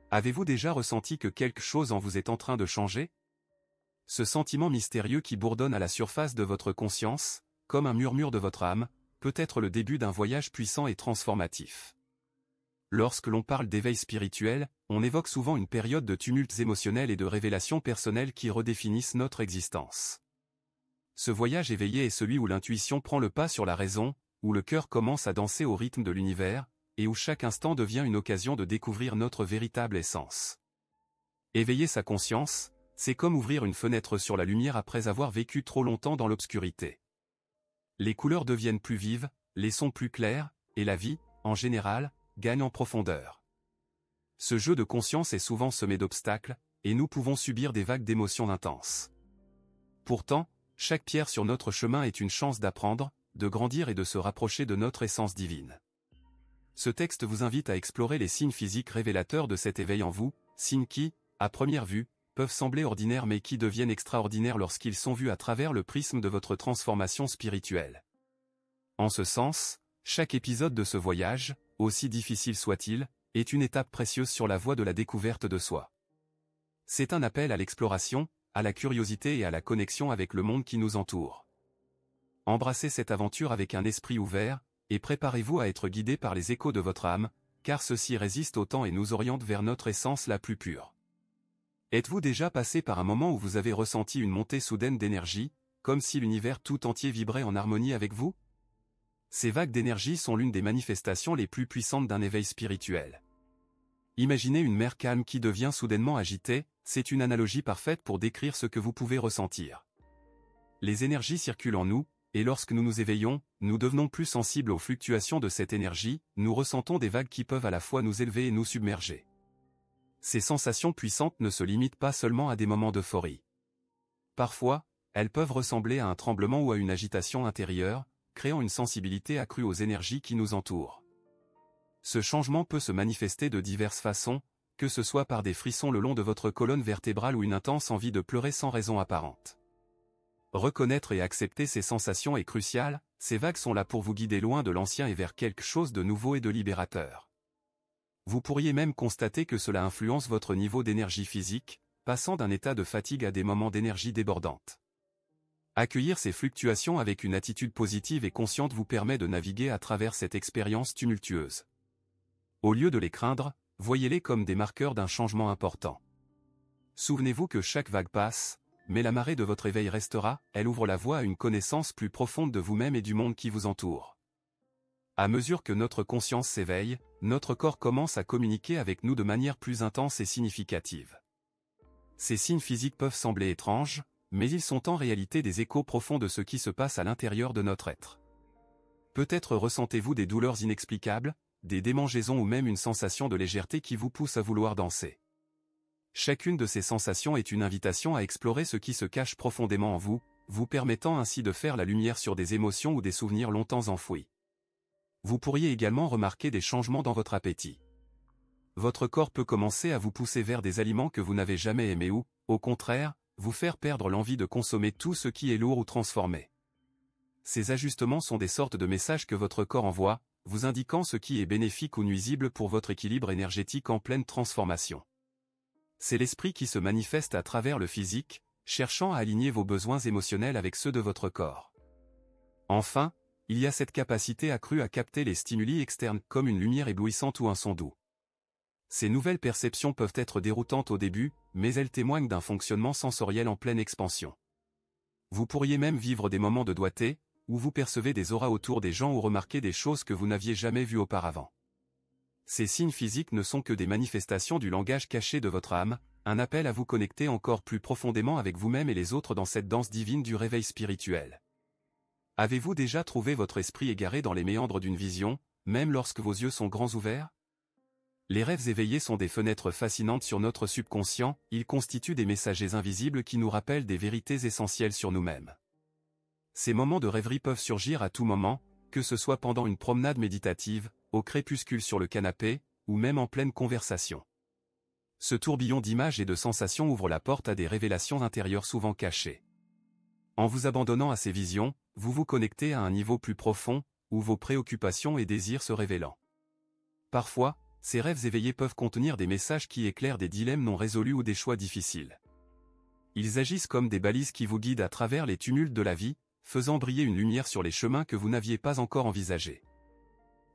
Avez-vous déjà ressenti que quelque chose en vous est en train de changer? Ce sentiment mystérieux qui bourdonne à la surface de votre conscience, comme un murmure de votre âme, peut être le début d'un voyage puissant et transformatif. Lorsque l'on parle d'éveil spirituel, on évoque souvent une période de tumultes émotionnels et de révélations personnelles qui redéfinissent notre existence. Ce voyage éveillé est celui où l'intuition prend le pas sur la raison, où le cœur commence à danser au rythme de l'univers, et où chaque instant devient une occasion de découvrir notre véritable essence. Éveiller sa conscience, c'est comme ouvrir une fenêtre sur la lumière après avoir vécu trop longtemps dans l'obscurité. Les couleurs deviennent plus vives, les sons plus clairs, et la vie, en général, gagne en profondeur. Ce jeu de conscience est souvent semé d'obstacles, et nous pouvons subir des vagues d'émotions intenses. Pourtant, chaque pierre sur notre chemin est une chance d'apprendre, de grandir et de se rapprocher de notre essence divine. Ce texte vous invite à explorer les signes physiques révélateurs de cet éveil en vous, signes qui, à première vue, peuvent sembler ordinaires mais qui deviennent extraordinaires lorsqu'ils sont vus à travers le prisme de votre transformation spirituelle. En ce sens, chaque épisode de ce voyage, aussi difficile soit-il, est une étape précieuse sur la voie de la découverte de soi. C'est un appel à l'exploration, à la curiosité et à la connexion avec le monde qui nous entoure. Embrassez cette aventure avec un esprit ouvert, et préparez-vous à être guidé par les échos de votre âme, car ceux-ci résistent au temps et nous orientent vers notre essence la plus pure. Êtes-vous déjà passé par un moment où vous avez ressenti une montée soudaine d'énergie, comme si l'univers tout entier vibrait en harmonie avec vous? Ces vagues d'énergie sont l'une des manifestations les plus puissantes d'un éveil spirituel. Imaginez une mer calme qui devient soudainement agitée, c'est une analogie parfaite pour décrire ce que vous pouvez ressentir. Les énergies circulent en nous, et lorsque nous nous éveillons, nous devenons plus sensibles aux fluctuations de cette énergie, nous ressentons des vagues qui peuvent à la fois nous élever et nous submerger. Ces sensations puissantes ne se limitent pas seulement à des moments d'euphorie. Parfois, elles peuvent ressembler à un tremblement ou à une agitation intérieure, créant une sensibilité accrue aux énergies qui nous entourent. Ce changement peut se manifester de diverses façons, que ce soit par des frissons le long de votre colonne vertébrale ou une intense envie de pleurer sans raison apparente. Reconnaître et accepter ces sensations est crucial, ces vagues sont là pour vous guider loin de l'ancien et vers quelque chose de nouveau et de libérateur. Vous pourriez même constater que cela influence votre niveau d'énergie physique, passant d'un état de fatigue à des moments d'énergie débordante. Accueillir ces fluctuations avec une attitude positive et consciente vous permet de naviguer à travers cette expérience tumultueuse. Au lieu de les craindre, voyez-les comme des marqueurs d'un changement important. Souvenez-vous que chaque vague passe, mais la marée de votre éveil restera, elle ouvre la voie à une connaissance plus profonde de vous-même et du monde qui vous entoure. À mesure que notre conscience s'éveille, notre corps commence à communiquer avec nous de manière plus intense et significative. Ces signes physiques peuvent sembler étranges, mais ils sont en réalité des échos profonds de ce qui se passe à l'intérieur de notre être. Peut-être ressentez-vous des douleurs inexplicables, des démangeaisons ou même une sensation de légèreté qui vous pousse à vouloir danser. Chacune de ces sensations est une invitation à explorer ce qui se cache profondément en vous, vous permettant ainsi de faire la lumière sur des émotions ou des souvenirs longtemps enfouis. Vous pourriez également remarquer des changements dans votre appétit. Votre corps peut commencer à vous pousser vers des aliments que vous n'avez jamais aimés ou, au contraire, vous faire perdre l'envie de consommer tout ce qui est lourd ou transformé. Ces ajustements sont des sortes de messages que votre corps envoie, vous indiquant ce qui est bénéfique ou nuisible pour votre équilibre énergétique en pleine transformation. C'est l'esprit qui se manifeste à travers le physique, cherchant à aligner vos besoins émotionnels avec ceux de votre corps. Enfin, il y a cette capacité accrue à capter les stimuli externes comme une lumière éblouissante ou un son doux. Ces nouvelles perceptions peuvent être déroutantes au début, mais elles témoignent d'un fonctionnement sensoriel en pleine expansion. Vous pourriez même vivre des moments de doigté, où vous percevez des auras autour des gens ou remarquez des choses que vous n'aviez jamais vues auparavant. Ces signes physiques ne sont que des manifestations du langage caché de votre âme, un appel à vous connecter encore plus profondément avec vous-même et les autres dans cette danse divine du réveil spirituel. Avez-vous déjà trouvé votre esprit égaré dans les méandres d'une vision, même lorsque vos yeux sont grands ouverts? Les rêves éveillés sont des fenêtres fascinantes sur notre subconscient, ils constituent des messagers invisibles qui nous rappellent des vérités essentielles sur nous-mêmes. Ces moments de rêverie peuvent surgir à tout moment, que ce soit pendant une promenade méditative, au crépuscule sur le canapé, ou même en pleine conversation. Ce tourbillon d'images et de sensations ouvre la porte à des révélations intérieures souvent cachées. En vous abandonnant à ces visions, vous vous connectez à un niveau plus profond, où vos préoccupations et désirs se révélant. Parfois, ces rêves éveillés peuvent contenir des messages qui éclairent des dilemmes non résolus ou des choix difficiles. Ils agissent comme des balises qui vous guident à travers les tumultes de la vie, faisant briller une lumière sur les chemins que vous n'aviez pas encore envisagés.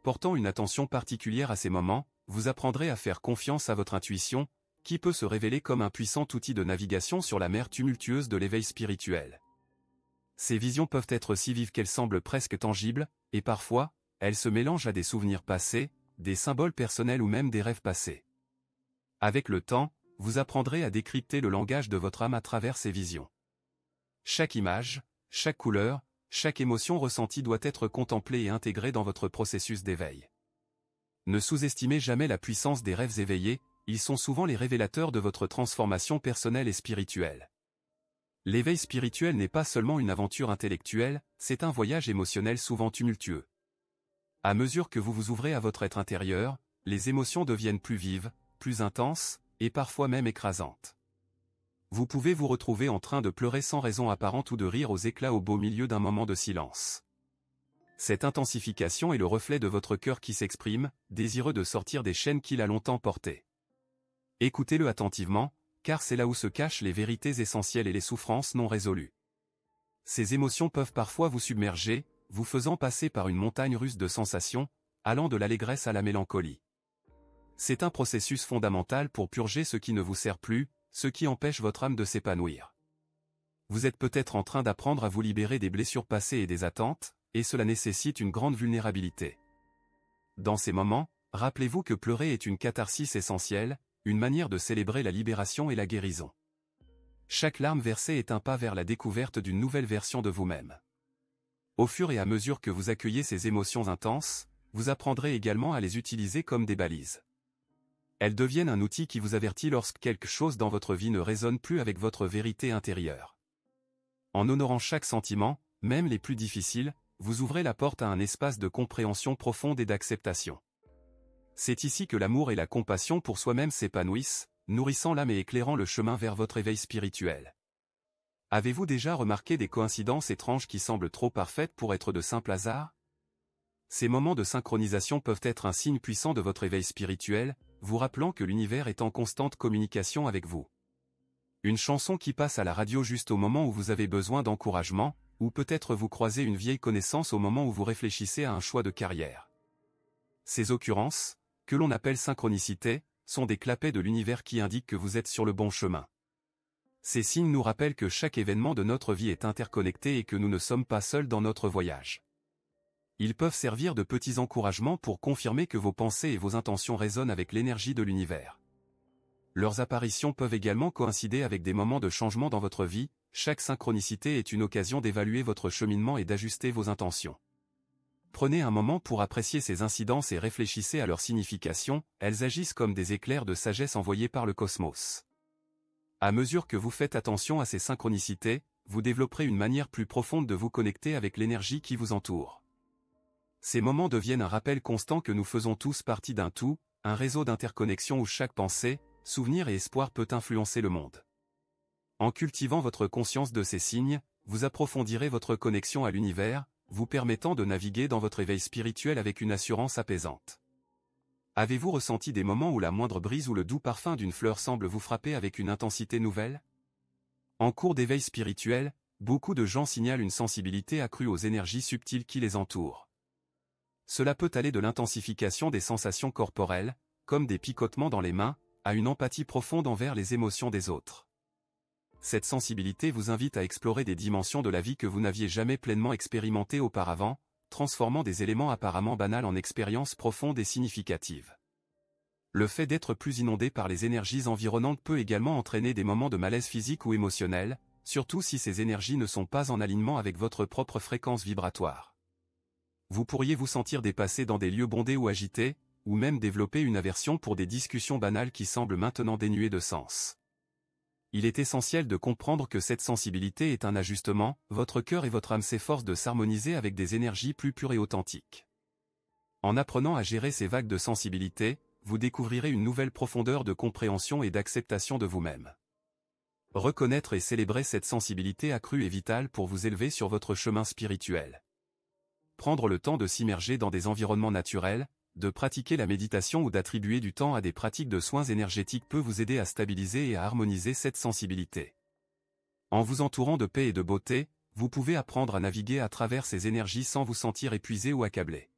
Portant une attention particulière à ces moments, vous apprendrez à faire confiance à votre intuition, qui peut se révéler comme un puissant outil de navigation sur la mer tumultueuse de l'éveil spirituel. Ces visions peuvent être si vives qu'elles semblent presque tangibles, et parfois, elles se mélangent à des souvenirs passés, des symboles personnels ou même des rêves passés. Avec le temps, vous apprendrez à décrypter le langage de votre âme à travers ces visions. Chaque image, chaque couleur, chaque émotion ressentie doit être contemplée et intégrée dans votre processus d'éveil. Ne sous-estimez jamais la puissance des rêves éveillés, ils sont souvent les révélateurs de votre transformation personnelle et spirituelle. L'éveil spirituel n'est pas seulement une aventure intellectuelle, c'est un voyage émotionnel souvent tumultueux. À mesure que vous vous ouvrez à votre être intérieur, les émotions deviennent plus vives, plus intenses, et parfois même écrasantes. Vous pouvez vous retrouver en train de pleurer sans raison apparente ou de rire aux éclats au beau milieu d'un moment de silence. Cette intensification est le reflet de votre cœur qui s'exprime, désireux de sortir des chaînes qu'il a longtemps portées. Écoutez-le attentivement, car c'est là où se cachent les vérités essentielles et les souffrances non résolues. Ces émotions peuvent parfois vous submerger, vous faisant passer par une montagne russe de sensations, allant de l'allégresse à la mélancolie. C'est un processus fondamental pour purger ce qui ne vous sert plus, ce qui empêche votre âme de s'épanouir. Vous êtes peut-être en train d'apprendre à vous libérer des blessures passées et des attentes, et cela nécessite une grande vulnérabilité. Dans ces moments, rappelez-vous que pleurer est une catharsis essentielle, une manière de célébrer la libération et la guérison. Chaque larme versée est un pas vers la découverte d'une nouvelle version de vous-même. Au fur et à mesure que vous accueillez ces émotions intenses, vous apprendrez également à les utiliser comme des balises. Elles deviennent un outil qui vous avertit lorsque quelque chose dans votre vie ne résonne plus avec votre vérité intérieure. En honorant chaque sentiment, même les plus difficiles, vous ouvrez la porte à un espace de compréhension profonde et d'acceptation. C'est ici que l'amour et la compassion pour soi-même s'épanouissent, nourrissant l'âme et éclairant le chemin vers votre éveil spirituel. Avez-vous déjà remarqué des coïncidences étranges qui semblent trop parfaites pour être de simples hasards? Ces moments de synchronisation peuvent être un signe puissant de votre éveil spirituel, vous rappelant que l'univers est en constante communication avec vous. Une chanson qui passe à la radio juste au moment où vous avez besoin d'encouragement, ou peut-être vous croisez une vieille connaissance au moment où vous réfléchissez à un choix de carrière. Ces occurrences, que l'on appelle synchronicité, sont des clapets de l'univers qui indiquent que vous êtes sur le bon chemin. Ces signes nous rappellent que chaque événement de notre vie est interconnecté et que nous ne sommes pas seuls dans notre voyage. Ils peuvent servir de petits encouragements pour confirmer que vos pensées et vos intentions résonnent avec l'énergie de l'univers. Leurs apparitions peuvent également coïncider avec des moments de changement dans votre vie, chaque synchronicité est une occasion d'évaluer votre cheminement et d'ajuster vos intentions. Prenez un moment pour apprécier ces incidences et réfléchissez à leur signification, elles agissent comme des éclairs de sagesse envoyés par le cosmos. À mesure que vous faites attention à ces synchronicités, vous développerez une manière plus profonde de vous connecter avec l'énergie qui vous entoure. Ces moments deviennent un rappel constant que nous faisons tous partie d'un tout, un réseau d'interconnexion où chaque pensée, souvenir et espoir peut influencer le monde. En cultivant votre conscience de ces signes, vous approfondirez votre connexion à l'univers, vous permettant de naviguer dans votre éveil spirituel avec une assurance apaisante. Avez-vous ressenti des moments où la moindre brise ou le doux parfum d'une fleur semble vous frapper avec une intensité nouvelle? En cours d'éveil spirituel, beaucoup de gens signalent une sensibilité accrue aux énergies subtiles qui les entourent. Cela peut aller de l'intensification des sensations corporelles, comme des picotements dans les mains, à une empathie profonde envers les émotions des autres. Cette sensibilité vous invite à explorer des dimensions de la vie que vous n'aviez jamais pleinement expérimentées auparavant, transformant des éléments apparemment banals en expériences profondes et significatives. Le fait d'être plus inondé par les énergies environnantes peut également entraîner des moments de malaise physique ou émotionnel, surtout si ces énergies ne sont pas en alignement avec votre propre fréquence vibratoire. Vous pourriez vous sentir dépassé dans des lieux bondés ou agités, ou même développer une aversion pour des discussions banales qui semblent maintenant dénuées de sens. Il est essentiel de comprendre que cette sensibilité est un ajustement, votre cœur et votre âme s'efforcent de s'harmoniser avec des énergies plus pures et authentiques. En apprenant à gérer ces vagues de sensibilité, vous découvrirez une nouvelle profondeur de compréhension et d'acceptation de vous-même. Reconnaître et célébrer cette sensibilité accrue est vital pour vous élever sur votre chemin spirituel. Prendre le temps de s'immerger dans des environnements naturels, De pratiquer la méditation ou d'attribuer du temps à des pratiques de soins énergétiques peut vous aider à stabiliser et à harmoniser cette sensibilité. En vous entourant de paix et de beauté, vous pouvez apprendre à naviguer à travers ces énergies sans vous sentir épuisé ou accablé.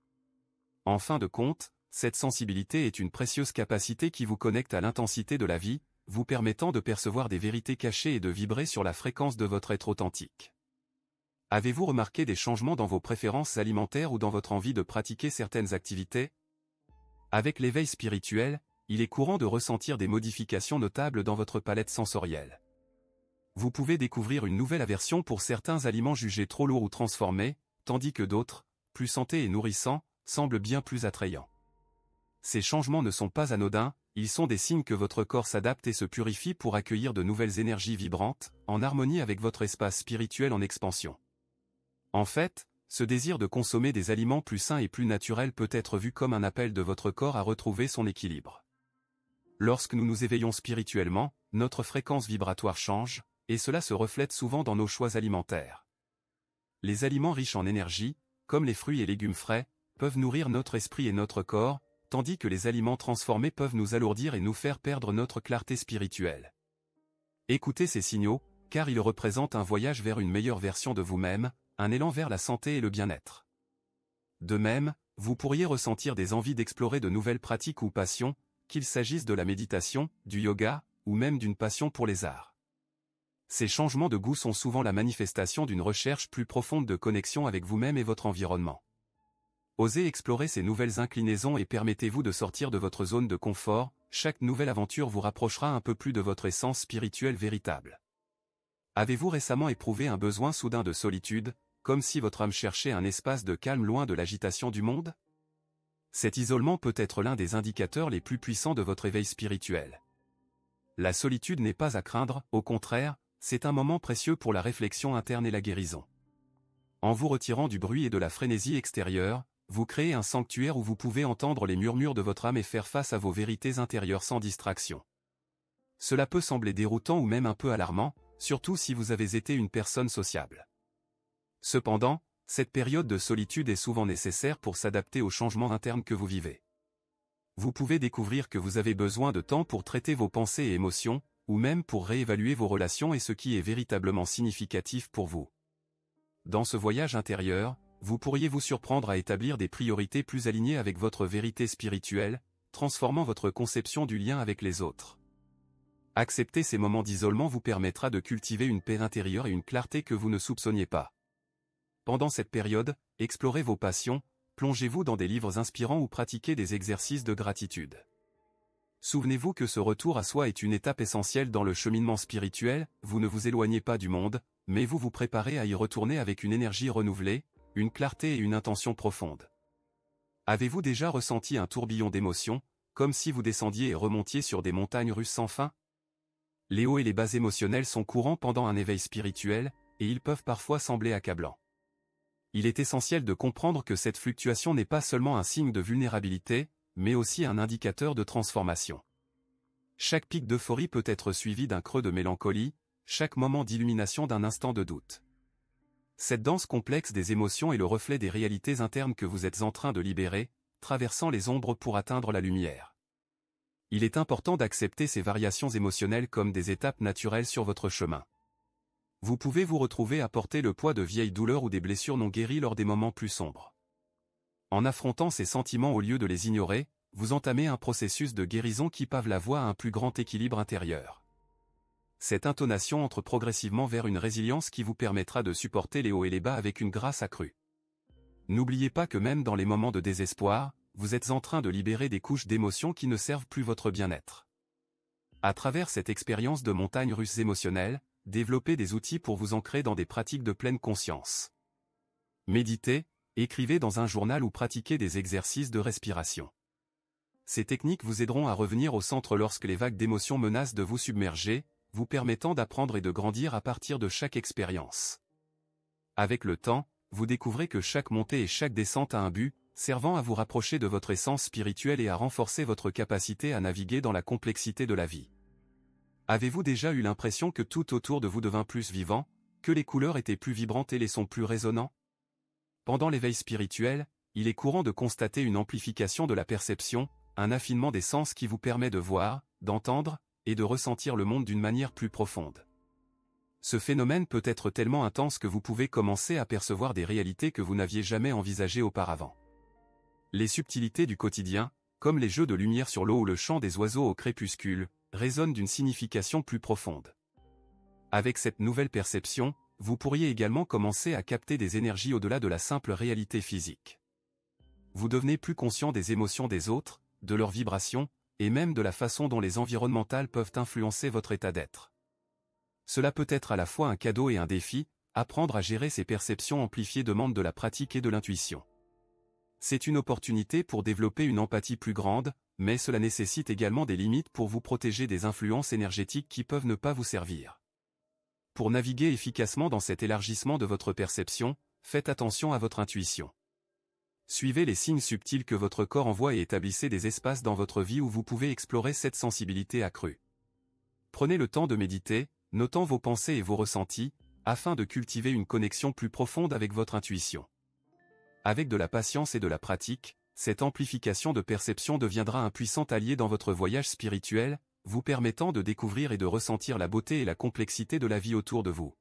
En fin de compte, cette sensibilité est une précieuse capacité qui vous connecte à l'intensité de la vie, vous permettant de percevoir des vérités cachées et de vibrer sur la fréquence de votre être authentique. Avez-vous remarqué des changements dans vos préférences alimentaires ou dans votre envie de pratiquer certaines activités? Avec l'éveil spirituel, il est courant de ressentir des modifications notables dans votre palette sensorielle. Vous pouvez découvrir une nouvelle aversion pour certains aliments jugés trop lourds ou transformés, tandis que d'autres, plus santé et nourrissants, semblent bien plus attrayants. Ces changements ne sont pas anodins, ils sont des signes que votre corps s'adapte et se purifie pour accueillir de nouvelles énergies vibrantes, en harmonie avec votre espace spirituel en expansion. En fait, ce désir de consommer des aliments plus sains et plus naturels peut être vu comme un appel de votre corps à retrouver son équilibre. Lorsque nous nous éveillons spirituellement, notre fréquence vibratoire change, et cela se reflète souvent dans nos choix alimentaires. Les aliments riches en énergie, comme les fruits et légumes frais, peuvent nourrir notre esprit et notre corps, tandis que les aliments transformés peuvent nous alourdir et nous faire perdre notre clarté spirituelle. Écoutez ces signaux, car ils représentent un voyage vers une meilleure version de vous-même, un élan vers la santé et le bien-être. De même, vous pourriez ressentir des envies d'explorer de nouvelles pratiques ou passions, qu'il s'agisse de la méditation, du yoga, ou même d'une passion pour les arts. Ces changements de goût sont souvent la manifestation d'une recherche plus profonde de connexion avec vous-même et votre environnement. Osez explorer ces nouvelles inclinaisons et permettez-vous de sortir de votre zone de confort, chaque nouvelle aventure vous rapprochera un peu plus de votre essence spirituelle véritable. Avez-vous récemment éprouvé un besoin soudain de solitude, comme si votre âme cherchait un espace de calme loin de l'agitation du monde? Cet isolement peut être l'un des indicateurs les plus puissants de votre éveil spirituel. La solitude n'est pas à craindre, au contraire, c'est un moment précieux pour la réflexion interne et la guérison. En vous retirant du bruit et de la frénésie extérieure, vous créez un sanctuaire où vous pouvez entendre les murmures de votre âme et faire face à vos vérités intérieures sans distraction. Cela peut sembler déroutant ou même un peu alarmant, surtout si vous avez été une personne sociable. Cependant, cette période de solitude est souvent nécessaire pour s'adapter aux changements internes que vous vivez. Vous pouvez découvrir que vous avez besoin de temps pour traiter vos pensées et émotions, ou même pour réévaluer vos relations et ce qui est véritablement significatif pour vous. Dans ce voyage intérieur, vous pourriez vous surprendre à établir des priorités plus alignées avec votre vérité spirituelle, transformant votre conception du lien avec les autres. Accepter ces moments d'isolement vous permettra de cultiver une paix intérieure et une clarté que vous ne soupçonniez pas. Pendant cette période, explorez vos passions, plongez-vous dans des livres inspirants ou pratiquez des exercices de gratitude. Souvenez-vous que ce retour à soi est une étape essentielle dans le cheminement spirituel, vous ne vous éloignez pas du monde, mais vous vous préparez à y retourner avec une énergie renouvelée, une clarté et une intention profonde. Avez-vous déjà ressenti un tourbillon d'émotions, comme si vous descendiez et remontiez sur des montagnes russes sans fin? Les hauts et les bas émotionnels sont courants pendant un éveil spirituel, et ils peuvent parfois sembler accablants. Il est essentiel de comprendre que cette fluctuation n'est pas seulement un signe de vulnérabilité, mais aussi un indicateur de transformation. Chaque pic d'euphorie peut être suivi d'un creux de mélancolie, chaque moment d'illumination d'un instant de doute. Cette danse complexe des émotions est le reflet des réalités internes que vous êtes en train de libérer, traversant les ombres pour atteindre la lumière. Il est important d'accepter ces variations émotionnelles comme des étapes naturelles sur votre chemin. Vous pouvez vous retrouver à porter le poids de vieilles douleurs ou des blessures non guéries lors des moments plus sombres. En affrontant ces sentiments au lieu de les ignorer, vous entamez un processus de guérison qui pave la voie à un plus grand équilibre intérieur. Cette intonation entre progressivement vers une résilience qui vous permettra de supporter les hauts et les bas avec une grâce accrue. N'oubliez pas que même dans les moments de désespoir, vous êtes en train de libérer des couches d'émotions qui ne servent plus votre bien-être. À travers cette expérience de montagne russe émotionnelle, développez des outils pour vous ancrer dans des pratiques de pleine conscience. Méditez, écrivez dans un journal ou pratiquez des exercices de respiration. Ces techniques vous aideront à revenir au centre lorsque les vagues d'émotions menacent de vous submerger, vous permettant d'apprendre et de grandir à partir de chaque expérience. Avec le temps, vous découvrez que chaque montée et chaque descente a un but, servant à vous rapprocher de votre essence spirituelle et à renforcer votre capacité à naviguer dans la complexité de la vie. Avez-vous déjà eu l'impression que tout autour de vous devint plus vivant, que les couleurs étaient plus vibrantes et les sons plus résonnants? Pendant l'éveil spirituel, il est courant de constater une amplification de la perception, un affinement des sens qui vous permet de voir, d'entendre, et de ressentir le monde d'une manière plus profonde. Ce phénomène peut être tellement intense que vous pouvez commencer à percevoir des réalités que vous n'aviez jamais envisagées auparavant. Les subtilités du quotidien, comme les jeux de lumière sur l'eau ou le chant des oiseaux au crépuscule, résonnent d'une signification plus profonde. Avec cette nouvelle perception, vous pourriez également commencer à capter des énergies au-delà de la simple réalité physique. Vous devenez plus conscient des émotions des autres, de leurs vibrations, et même de la façon dont les environnementales peuvent influencer votre état d'être. Cela peut être à la fois un cadeau et un défi, apprendre à gérer ces perceptions amplifiées demande de la pratique et de l'intuition. C'est une opportunité pour développer une empathie plus grande, mais cela nécessite également des limites pour vous protéger des influences énergétiques qui peuvent ne pas vous servir. Pour naviguer efficacement dans cet élargissement de votre perception, faites attention à votre intuition. Suivez les signes subtils que votre corps envoie et établissez des espaces dans votre vie où vous pouvez explorer cette sensibilité accrue. Prenez le temps de méditer, notant vos pensées et vos ressentis, afin de cultiver une connexion plus profonde avec votre intuition. Avec de la patience et de la pratique, cette amplification de perception deviendra un puissant allié dans votre voyage spirituel, vous permettant de découvrir et de ressentir la beauté et la complexité de la vie autour de vous.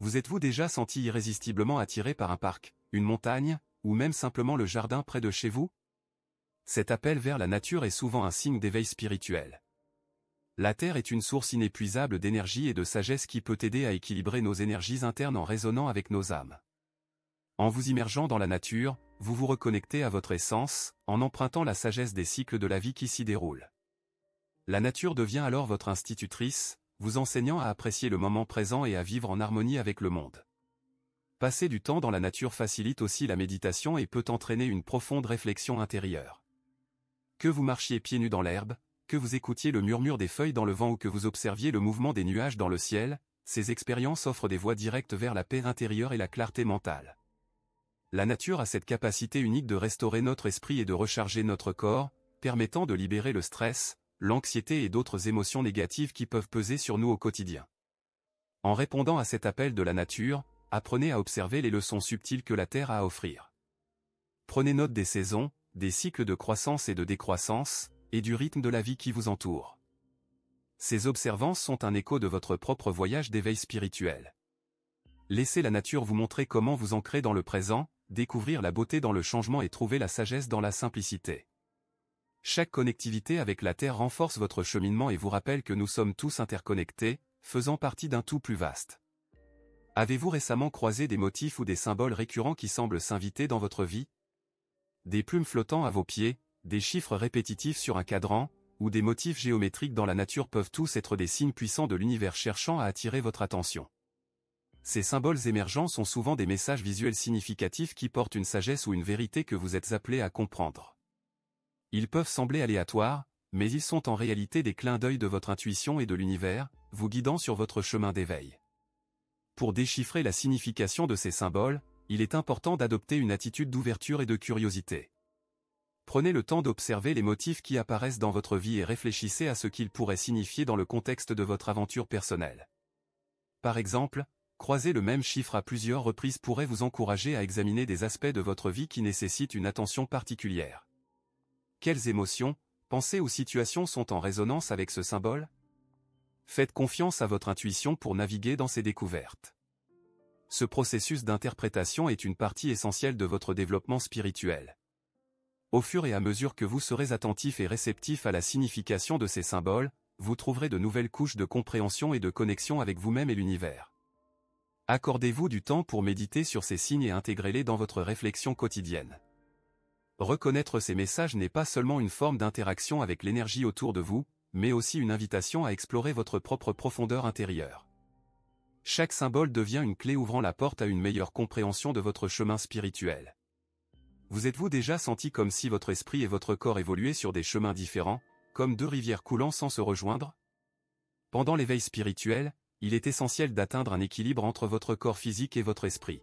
Vous êtes-vous déjà senti irrésistiblement attiré par un parc, une montagne, ou même simplement le jardin près de chez vous? Cet appel vers la nature est souvent un signe d'éveil spirituel. La Terre est une source inépuisable d'énergie et de sagesse qui peut aider à équilibrer nos énergies internes en résonnant avec nos âmes. En vous immergeant dans la nature, vous vous reconnectez à votre essence, en empruntant la sagesse des cycles de la vie qui s'y déroulent. La nature devient alors votre institutrice, vous enseignant à apprécier le moment présent et à vivre en harmonie avec le monde. Passer du temps dans la nature facilite aussi la méditation et peut entraîner une profonde réflexion intérieure. Que vous marchiez pieds nus dans l'herbe, que vous écoutiez le murmure des feuilles dans le vent ou que vous observiez le mouvement des nuages dans le ciel, ces expériences offrent des voies directes vers la paix intérieure et la clarté mentale. La nature a cette capacité unique de restaurer notre esprit et de recharger notre corps, permettant de libérer le stress, l'anxiété et d'autres émotions négatives qui peuvent peser sur nous au quotidien. En répondant à cet appel de la nature, apprenez à observer les leçons subtiles que la Terre a à offrir. Prenez note des saisons, des cycles de croissance et de décroissance, et du rythme de la vie qui vous entoure. Ces observances sont un écho de votre propre voyage d'éveil spirituel. Laissez la nature vous montrer comment vous ancrer dans le présent, découvrir la beauté dans le changement et trouver la sagesse dans la simplicité. Chaque connectivité avec la Terre renforce votre cheminement et vous rappelle que nous sommes tous interconnectés, faisant partie d'un tout plus vaste. Avez-vous récemment croisé des motifs ou des symboles récurrents qui semblent s'inviter dans votre vie? Des plumes flottant à vos pieds, des chiffres répétitifs sur un cadran, ou des motifs géométriques dans la nature peuvent tous être des signes puissants de l'univers cherchant à attirer votre attention. Ces symboles émergents sont souvent des messages visuels significatifs qui portent une sagesse ou une vérité que vous êtes appelé à comprendre. Ils peuvent sembler aléatoires, mais ils sont en réalité des clins d'œil de votre intuition et de l'univers, vous guidant sur votre chemin d'éveil. Pour déchiffrer la signification de ces symboles, il est important d'adopter une attitude d'ouverture et de curiosité. Prenez le temps d'observer les motifs qui apparaissent dans votre vie et réfléchissez à ce qu'ils pourraient signifier dans le contexte de votre aventure personnelle. Par exemple, croiser le même chiffre à plusieurs reprises pourrait vous encourager à examiner des aspects de votre vie qui nécessitent une attention particulière. Quelles émotions, pensées ou situations sont en résonance avec ce symbole? Faites confiance à votre intuition pour naviguer dans ces découvertes. Ce processus d'interprétation est une partie essentielle de votre développement spirituel. Au fur et à mesure que vous serez attentif et réceptif à la signification de ces symboles, vous trouverez de nouvelles couches de compréhension et de connexion avec vous-même et l'univers. Accordez-vous du temps pour méditer sur ces signes et intégrez-les dans votre réflexion quotidienne. Reconnaître ces messages n'est pas seulement une forme d'interaction avec l'énergie autour de vous, mais aussi une invitation à explorer votre propre profondeur intérieure. Chaque symbole devient une clé ouvrant la porte à une meilleure compréhension de votre chemin spirituel. Vous êtes-vous déjà senti comme si votre esprit et votre corps évoluaient sur des chemins différents, comme deux rivières coulant sans se rejoindre? Pendant l'éveil spirituel, il est essentiel d'atteindre un équilibre entre votre corps physique et votre esprit.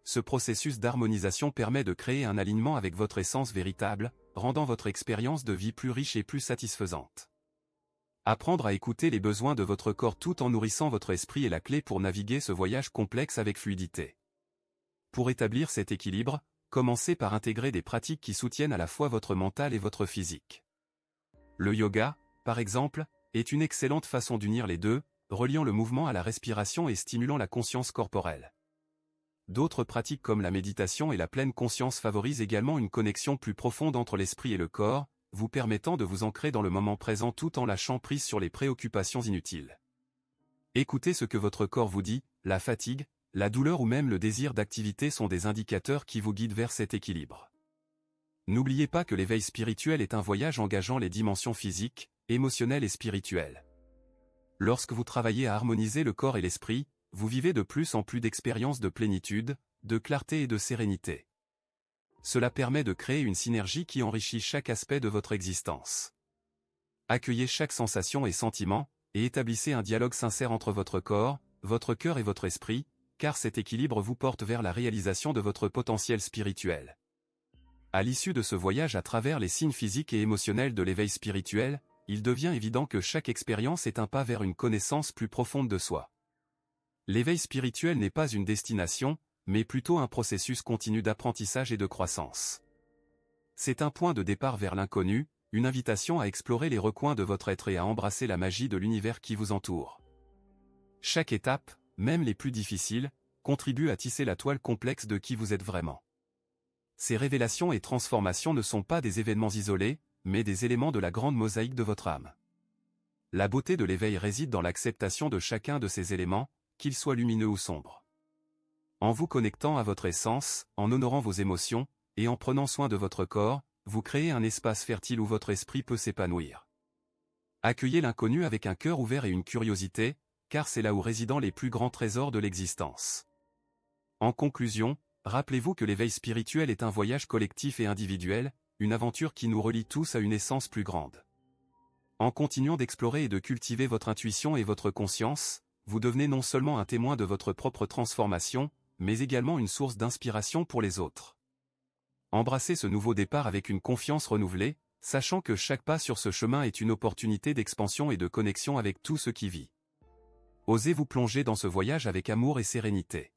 Ce processus d'harmonisation permet de créer un alignement avec votre essence véritable, rendant votre expérience de vie plus riche et plus satisfaisante. Apprendre à écouter les besoins de votre corps tout en nourrissant votre esprit est la clé pour naviguer ce voyage complexe avec fluidité. Pour établir cet équilibre, commencez par intégrer des pratiques qui soutiennent à la fois votre mental et votre physique. Le yoga, par exemple, est une excellente façon d'unir les deux, reliant le mouvement à la respiration et stimulant la conscience corporelle. D'autres pratiques comme la méditation et la pleine conscience favorisent également une connexion plus profonde entre l'esprit et le corps, vous permettant de vous ancrer dans le moment présent tout en lâchant prise sur les préoccupations inutiles. Écoutez ce que votre corps vous dit, la fatigue, la douleur ou même le désir d'activité sont des indicateurs qui vous guident vers cet équilibre. N'oubliez pas que l'éveil spirituel est un voyage engageant les dimensions physiques, émotionnelles et spirituelles. Lorsque vous travaillez à harmoniser le corps et l'esprit, vous vivez de plus en plus d'expériences de plénitude, de clarté et de sérénité. Cela permet de créer une synergie qui enrichit chaque aspect de votre existence. Accueillez chaque sensation et sentiment, et établissez un dialogue sincère entre votre corps, votre cœur et votre esprit, car cet équilibre vous porte vers la réalisation de votre potentiel spirituel. À l'issue de ce voyage à travers les signes physiques et émotionnels de l'éveil spirituel, il devient évident que chaque expérience est un pas vers une connaissance plus profonde de soi. L'éveil spirituel n'est pas une destination, mais plutôt un processus continu d'apprentissage et de croissance. C'est un point de départ vers l'inconnu, une invitation à explorer les recoins de votre être et à embrasser la magie de l'univers qui vous entoure. Chaque étape, même les plus difficiles, contribue à tisser la toile complexe de qui vous êtes vraiment. Ces révélations et transformations ne sont pas des événements isolés, mais des éléments de la grande mosaïque de votre âme. La beauté de l'éveil réside dans l'acceptation de chacun de ces éléments, qu'ils soient lumineux ou sombres. En vous connectant à votre essence, en honorant vos émotions, et en prenant soin de votre corps, vous créez un espace fertile où votre esprit peut s'épanouir. Accueillez l'inconnu avec un cœur ouvert et une curiosité, car c'est là où résident les plus grands trésors de l'existence. En conclusion, rappelez-vous que l'éveil spirituel est un voyage collectif et individuel, une aventure qui nous relie tous à une essence plus grande. En continuant d'explorer et de cultiver votre intuition et votre conscience, vous devenez non seulement un témoin de votre propre transformation, mais également une source d'inspiration pour les autres. Embrassez ce nouveau départ avec une confiance renouvelée, sachant que chaque pas sur ce chemin est une opportunité d'expansion et de connexion avec tout ce qui vit. Osez vous plonger dans ce voyage avec amour et sérénité.